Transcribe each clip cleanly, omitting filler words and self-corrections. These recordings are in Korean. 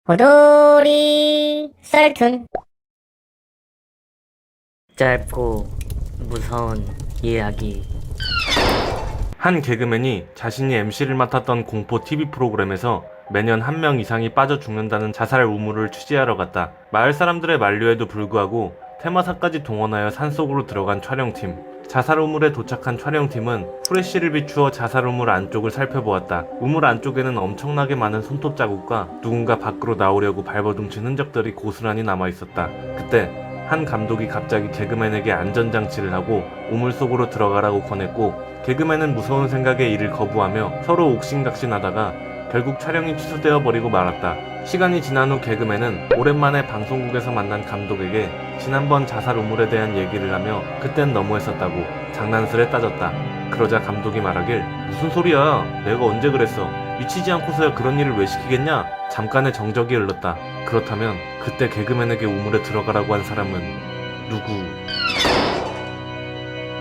호돌이 썰툰. 짧고 무서운 이야기. 한 개그맨이 자신이 MC를 맡았던 공포 TV 프로그램에서 매년 한 명 이상이 빠져 죽는다는 자살 우물을 취재하러 갔다. 마을 사람들의 만류에도 불구하고 테마사까지 동원하여 산속으로 들어간 촬영팀. 자살 우물에 도착한 촬영팀은 후레쉬를 비추어 자살 우물 안쪽을 살펴보았다. 우물 안쪽에는 엄청나게 많은 손톱 자국과 누군가 밖으로 나오려고 발버둥친 흔적들이 고스란히 남아있었다. 그때 한 감독이 갑자기 개그맨에게 안전장치를 하고 우물 속으로 들어가라고 권했고, 개그맨은 무서운 생각에 이를 거부하며 서로 옥신각신하다가 결국 촬영이 취소되어 버리고 말았다. 시간이 지난 후 개그맨은 오랜만에 방송국에서 만난 감독에게 지난번 자살 우물에 대한 얘기를 하며 그땐 너무했었다고 장난스레 따졌다. 그러자 감독이 말하길, 무슨 소리야, 내가 언제 그랬어, 미치지 않고서야 그런 일을 왜 시키겠냐. 잠깐의 정적이 흘렀다. 그렇다면 그때 개그맨에게 우물에 들어가라고 한 사람은 누구?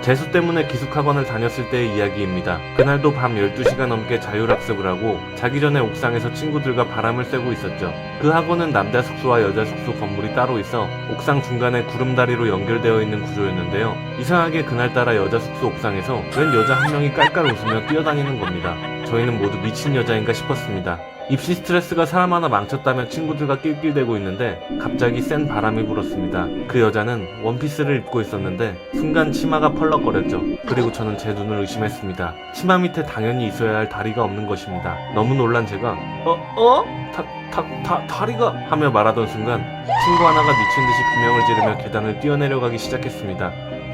재수 때문에 기숙학원을 다녔을 때의 이야기입니다. 그날도 밤 12시가 넘게 자율학습을 하고 자기 전에 옥상에서 친구들과 바람을 쐬고 있었죠. 그 학원은 남자 숙소와 여자 숙소 건물이 따로 있어 옥상 중간에 구름다리로 연결되어 있는 구조였는데요. 이상하게 그날따라 여자 숙소 옥상에서 웬 여자 한 명이 깔깔 웃으며 뛰어다니는 겁니다. 저희는 모두 미친 여자인가 싶었습니다. 입시 스트레스가 사람 하나 망쳤다며 친구들과 낄낄대고 있는데 갑자기 센 바람이 불었습니다. 그 여자는 원피스를 입고 있었는데 순간 치마가 펄럭거렸죠. 그리고 저는 제 눈을 의심했습니다. 치마 밑에 당연히 있어야 할 다리가 없는 것입니다. 너무 놀란 제가 다리가 하며 말하던 순간 친구 하나가 미친 듯이 비명을 지르며 계단을 뛰어내려가기 시작했습니다.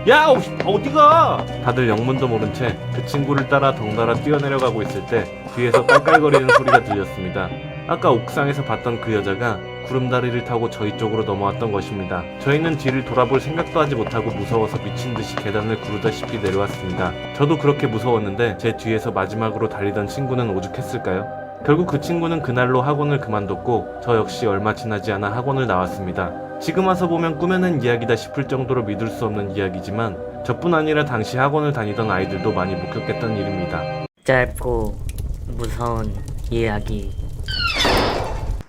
야, 어디가? 다들 영문도 모른 채 그 친구를 따라 덩달아 뛰어내려가고 있을 때 뒤에서 깔깔거리는 소리가 들렸습니다. 아까 옥상에서 봤던 그 여자가 구름다리를 타고 저희 쪽으로 넘어왔던 것입니다. 저희는 뒤를 돌아볼 생각도 하지 못하고 무서워서 미친 듯이 계단을 구르다시피 내려왔습니다. 저도 그렇게 무서웠는데 제 뒤에서 마지막으로 달리던 친구는 오죽했을까요? 결국 그 친구는 그날로 학원을 그만뒀고 저 역시 얼마 지나지 않아 학원을 나왔습니다. 지금 와서 보면 꾸며낸 이야기다 싶을 정도로 믿을 수 없는 이야기지만 저뿐 아니라 당시 학원을 다니던 아이들도 많이 목격했던 일입니다. 짧고 무서운 이야기.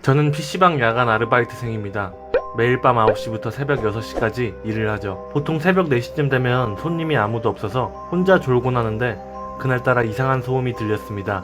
저는 PC방 야간 아르바이트생입니다. 매일 밤 9시부터 새벽 6시까지 일을 하죠. 보통 새벽 4시쯤 되면 손님이 아무도 없어서 혼자 졸곤 하는데 그날따라 이상한 소음이 들렸습니다.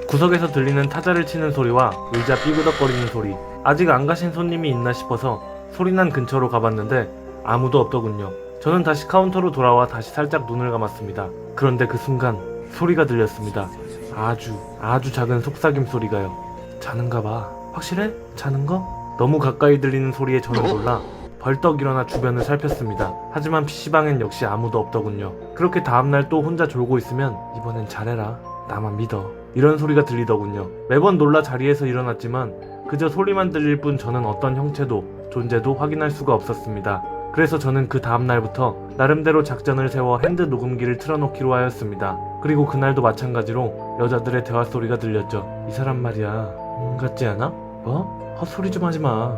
구석에서 들리는 타자를 치는 소리와 의자 삐그덕거리는 소리. 아직 안 가신 손님이 있나 싶어서 소리난 근처로 가봤는데 아무도 없더군요. 저는 다시 카운터로 돌아와 다시 살짝 눈을 감았습니다. 그런데 그 순간 소리가 들렸습니다. 아주 작은 속삭임 소리가요. 자는가봐. 확실해? 자는 거? 너무 가까이 들리는 소리에 저는 놀라 벌떡 일어나 주변을 살폈습니다. 하지만 PC방엔 역시 아무도 없더군요. 그렇게 다음날 또 혼자 졸고 있으면 이번엔 잘해라, 나만 믿어, 이런 소리가 들리더군요. 매번 놀라 자리에서 일어났지만 그저 소리만 들릴 뿐 저는 어떤 형체도 존재도 확인할 수가 없었습니다. 그래서 저는 그 다음날부터 나름대로 작전을 세워 핸드 녹음기를 틀어놓기로 하였습니다. 그리고 그날도 마찬가지로 여자들의 대화 소리가 들렸죠. 이 사람 말이야, 같지 않아? 뭐? 헛소리 좀 하지마.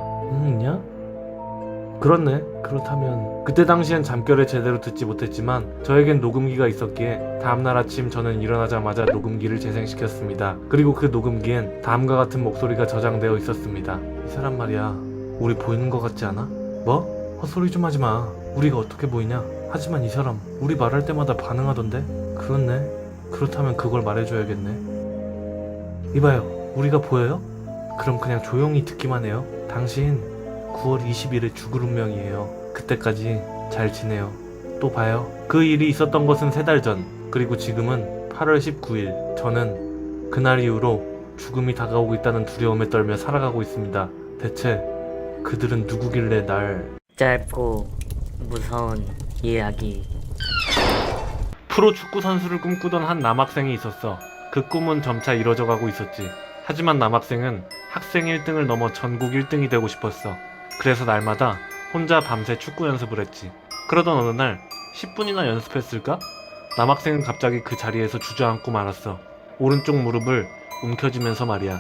있냐? 그렇네. 그렇다면 그때 당시엔 잠결에 제대로 듣지 못했지만 저에겐 녹음기가 있었기에 다음날 아침 저는 일어나자마자 녹음기를 재생시켰습니다. 그리고 그 녹음기엔 다음과 같은 목소리가 저장되어 있었습니다. 이 사람 말이야, 우리 보이는 것 같지 않아? 뭐? 헛소리 좀 하지마. 우리가 어떻게 보이냐? 하지만 이 사람 우리 말할 때마다 반응하던데? 그렇네. 그렇다면 그걸 말해줘야겠네. 이봐요, 우리가 보여요? 그럼 그냥 조용히 듣기만 해요. 당신 9월 20일에 죽을 운명이에요. 그때까지 잘 지내요. 또 봐요. 그 일이 있었던 것은 3달 전, 그리고 지금은 8월 19일. 저는 그날 이후로 죽음이 다가오고 있다는 두려움에 떨며 살아가고 있습니다. 대체 그들은 누구길래 날... 짧고 무서운 이야기. 프로 축구 선수를 꿈꾸던 한 남학생이 있었어. 그 꿈은 점차 이뤄져가고 있었지. 하지만 남학생은 학생 1등을 넘어 전국 1등이 되고 싶었어. 그래서 날마다 혼자 밤새 축구 연습을 했지. 그러던 어느 날 10분이나 연습했을까? 남학생은 갑자기 그 자리에서 주저앉고 말았어. 오른쪽 무릎을 움켜쥐면서 말이야.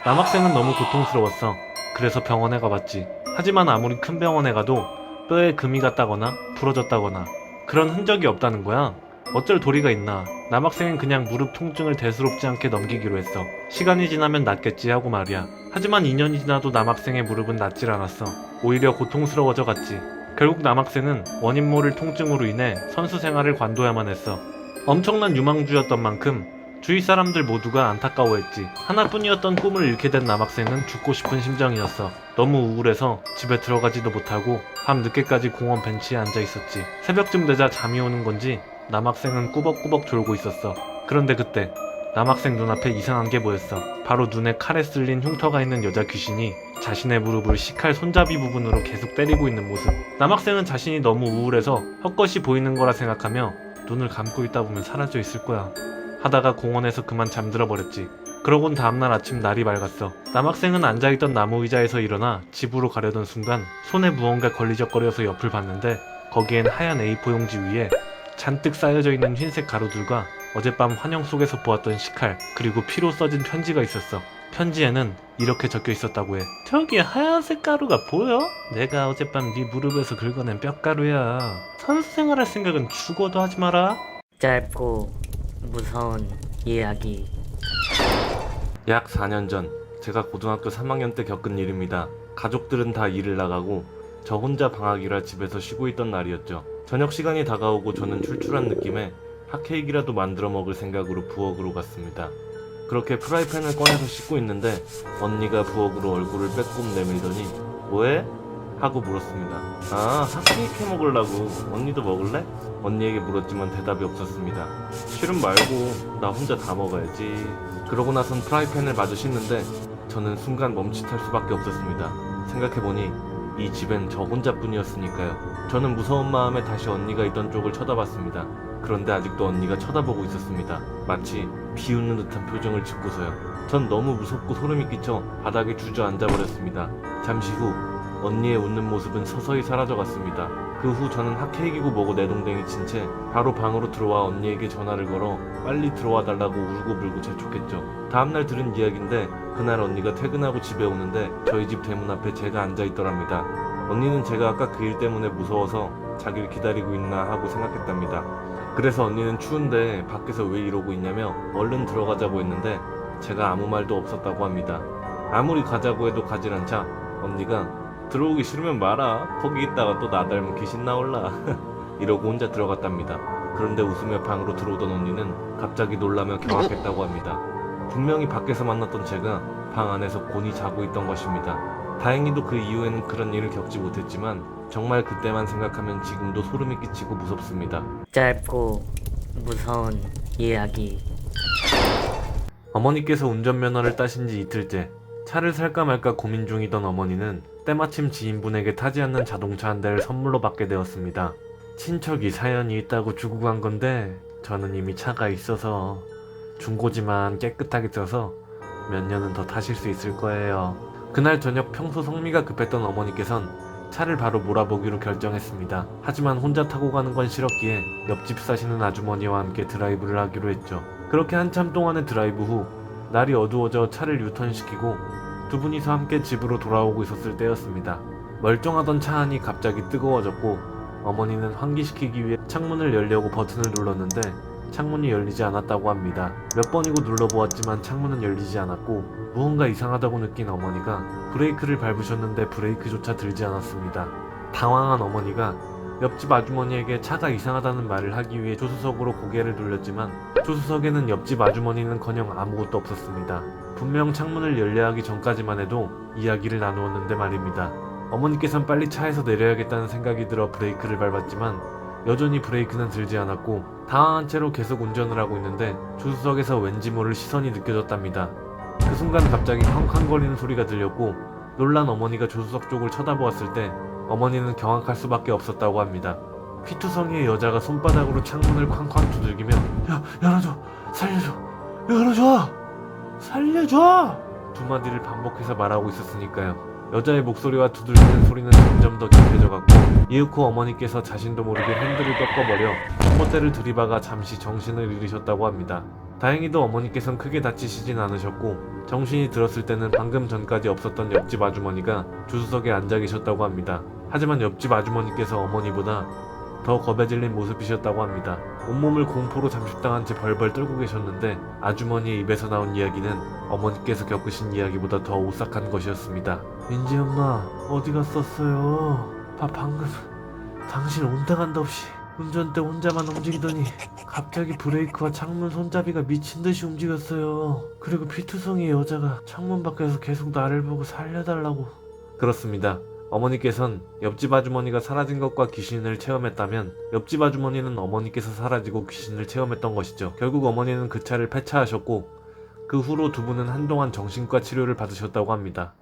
남학생은 너무 고통스러웠어. 그래서 병원에 가봤지. 하지만 아무리 큰 병원에 가도 뼈에 금이 갔다거나 부러졌다거나 그런 흔적이 없다는 거야. 어쩔 도리가 있나. 남학생은 그냥 무릎 통증을 대수롭지 않게 넘기기로 했어. 시간이 지나면 낫겠지 하고 말이야. 하지만 2년이 지나도 남학생의 무릎은 낫질 않았어. 오히려 고통스러워져 갔지. 결국 남학생은 원인 모를 통증으로 인해 선수 생활을 관둬야만 했어. 엄청난 유망주였던 만큼 주위 사람들 모두가 안타까워했지. 하나뿐이었던 꿈을 잃게 된 남학생은 죽고 싶은 심정이었어. 너무 우울해서 집에 들어가지도 못하고 밤 늦게까지 공원 벤치에 앉아 있었지. 새벽쯤 되자 잠이 오는 건지 남학생은 꾸벅꾸벅 졸고 있었어. 그런데 그때 남학생 눈앞에 이상한 게 보였어. 바로 눈에 칼에 쓸린 흉터가 있는 여자 귀신이 자신의 무릎을 식칼 손잡이 부분으로 계속 때리고 있는 모습. 남학생은 자신이 너무 우울해서 헛것이 보이는 거라 생각하며 눈을 감고 있다 보면 사라져 있을 거야 하다가 공원에서 그만 잠들어 버렸지. 그러곤 다음날 아침 날이 밝았어. 남학생은 앉아있던 나무 의자에서 일어나 집으로 가려던 순간 손에 무언가 걸리적거려서 옆을 봤는데 거기엔 하얀 A4 용지 위에 잔뜩 쌓여져 있는 흰색 가루들과 어젯밤 환영 속에서 보았던 식칼 그리고 피로 써진 편지가 있었어. 편지에는 이렇게 적혀 있었다고 해. 저기 하얀색 가루가 보여? 내가 어젯밤 네 무릎에서 긁어낸 뼈가루야. 선수 생활할 생각은 죽어도 하지 마라. 짧고 무서운 이야기. 약 4년 전 제가 고등학교 3학년 때 겪은 일입니다. 가족들은 다 일을 나가고 저 혼자 방학이라 집에서 쉬고 있던 날이었죠. 저녁 시간이 다가오고 저는 출출한 느낌에 핫케이크라도 만들어 먹을 생각으로 부엌으로 갔습니다. 그렇게 프라이팬을 꺼내서 씻고 있는데 언니가 부엌으로 얼굴을 빼꼼 내밀더니 뭐해? 하고 물었습니다. 아, 핫케이크 해 먹으려고. 언니도 먹을래? 언니에게 물었지만 대답이 없었습니다. 싫음 말고 나 혼자 다 먹어야지. 그러고 나선 프라이팬을 마저 씻는데 저는 순간 멈칫할 수밖에 없었습니다. 생각해보니 이 집엔 저 혼자뿐이었으니까요. 저는 무서운 마음에 다시 언니가 있던 쪽을 쳐다봤습니다. 그런데 아직도 언니가 쳐다보고 있었습니다. 마치 비웃는 듯한 표정을 짓고서요. 전 너무 무섭고 소름이 끼쳐 바닥에 주저앉아 버렸습니다. 잠시 후 언니의 웃는 모습은 서서히 사라져갔습니다. 그 후 저는 핫케이크고 뭐고 내동댕이 친 채 바로 방으로 들어와 언니에게 전화를 걸어 빨리 들어와 달라고 울고불고 재촉했죠. 다음날 들은 이야기인데 그날 언니가 퇴근하고 집에 오는데 저희 집 대문 앞에 제가 앉아있더랍니다. 언니는 제가 아까 그 일 때문에 무서워서 자기를 기다리고 있나 하고 생각했답니다. 그래서 언니는 추운데 밖에서 왜 이러고 있냐며 얼른 들어가자고 했는데 제가 아무 말도 없었다고 합니다. 아무리 가자고 해도 가질 않자 언니가 들어오기 싫으면 말아. 거기 있다가 또 나 닮은 귀신 나올라. 이러고 혼자 들어갔답니다. 그런데 웃으며 방으로 들어오던 언니는 갑자기 놀라며 경악했다고 합니다. 분명히 밖에서 만났던 제가 방 안에서 곤히 자고 있던 것입니다. 다행히도 그 이후에는 그런 일을 겪지 못했지만 정말 그때만 생각하면 지금도 소름이 끼치고 무섭습니다. 짧고 무서운 이야기. 어머니께서 운전면허를 따신 지 이틀째 차를 살까 말까 고민 중이던 어머니는 때마침 지인분에게 타지 않는 자동차 한 대를 선물로 받게 되었습니다. 친척이 사연이 있다고 주고 간 건데 저는 이미 차가 있어서 중고지만 깨끗하게 써서 몇 년은 더 타실 수 있을 거예요. 그날 저녁 평소 성미가 급했던 어머니께선 차를 바로 몰아보기로 결정했습니다. 하지만 혼자 타고 가는 건 싫었기에 옆집 사시는 아주머니와 함께 드라이브를 하기로 했죠. 그렇게 한참 동안의 드라이브 후 날이 어두워져 차를 유턴시키고 두 분이서 함께 집으로 돌아오고 있었을 때였습니다. 멀쩡하던 차 안이 갑자기 뜨거워졌고 어머니는 환기시키기 위해 창문을 열려고 버튼을 눌렀는데 창문이 열리지 않았다고 합니다. 몇 번이고 눌러보았지만 창문은 열리지 않았고 무언가 이상하다고 느낀 어머니가 브레이크를 밟으셨는데 브레이크조차 들지 않았습니다. 당황한 어머니가 옆집 아주머니에게 차가 이상하다는 말을 하기 위해 조수석으로 고개를 돌렸지만 조수석에는 옆집 아주머니는커녕 아무것도 없었습니다. 분명 창문을 열려 하기 전까지만 해도 이야기를 나누었는데 말입니다. 어머니께선 빨리 차에서 내려야겠다는 생각이 들어 브레이크를 밟았지만 여전히 브레이크는 들지 않았고 당황한 채로 계속 운전을 하고 있는데 조수석에서 왠지 모를 시선이 느껴졌답니다. 그 순간 갑자기 쾅쾅거리는 소리가 들렸고 놀란 어머니가 조수석 쪽을 쳐다보았을 때 어머니는 경악할 수밖에 없었다고 합니다. 휘투성이의 여자가 손바닥으로 창문을 쾅쾅 두들기며 열어줘! 살려줘! 열어줘! 살려줘! 두 마디를 반복해서 말하고 있었으니까요. 여자의 목소리와 두들기는 소리는 점점 더 격해져갔고 이윽고 어머니께서 자신도 모르게 핸들을 꺾어버려 전봇대를 들이박아 잠시 정신을 잃으셨다고 합니다. 다행히도 어머니께선 크게 다치시진 않으셨고 정신이 들었을 때는 방금 전까지 없었던 옆집 아주머니가 조수석에 앉아 계셨다고 합니다. 하지만 옆집 아주머니께서 어머니보다 더 겁에 질린 모습이셨다고 합니다. 온몸을 공포로 잠식당한 채 벌벌 떨고 계셨는데 아주머니의 입에서 나온 이야기는 어머니께서 겪으신 이야기보다 더 오싹한 것이었습니다. 민지 엄마 어디 갔었어요? 방금 당신 온데간데 없이 운전대 혼자만 움직이더니 갑자기 브레이크와 창문 손잡이가 미친듯이 움직였어요. 그리고 피투성이의 여자가 창문 밖에서 계속 나를 보고 살려달라고. 그렇습니다. 어머니께선 옆집 아주머니가 사라진 것과 귀신을 체험했다면 옆집 아주머니는 어머니께서 사라지고 귀신을 체험했던 것이죠. 결국 어머니는 그 차를 폐차하셨고 그 후로 두 분은 한동안 정신과 치료를 받으셨다고 합니다.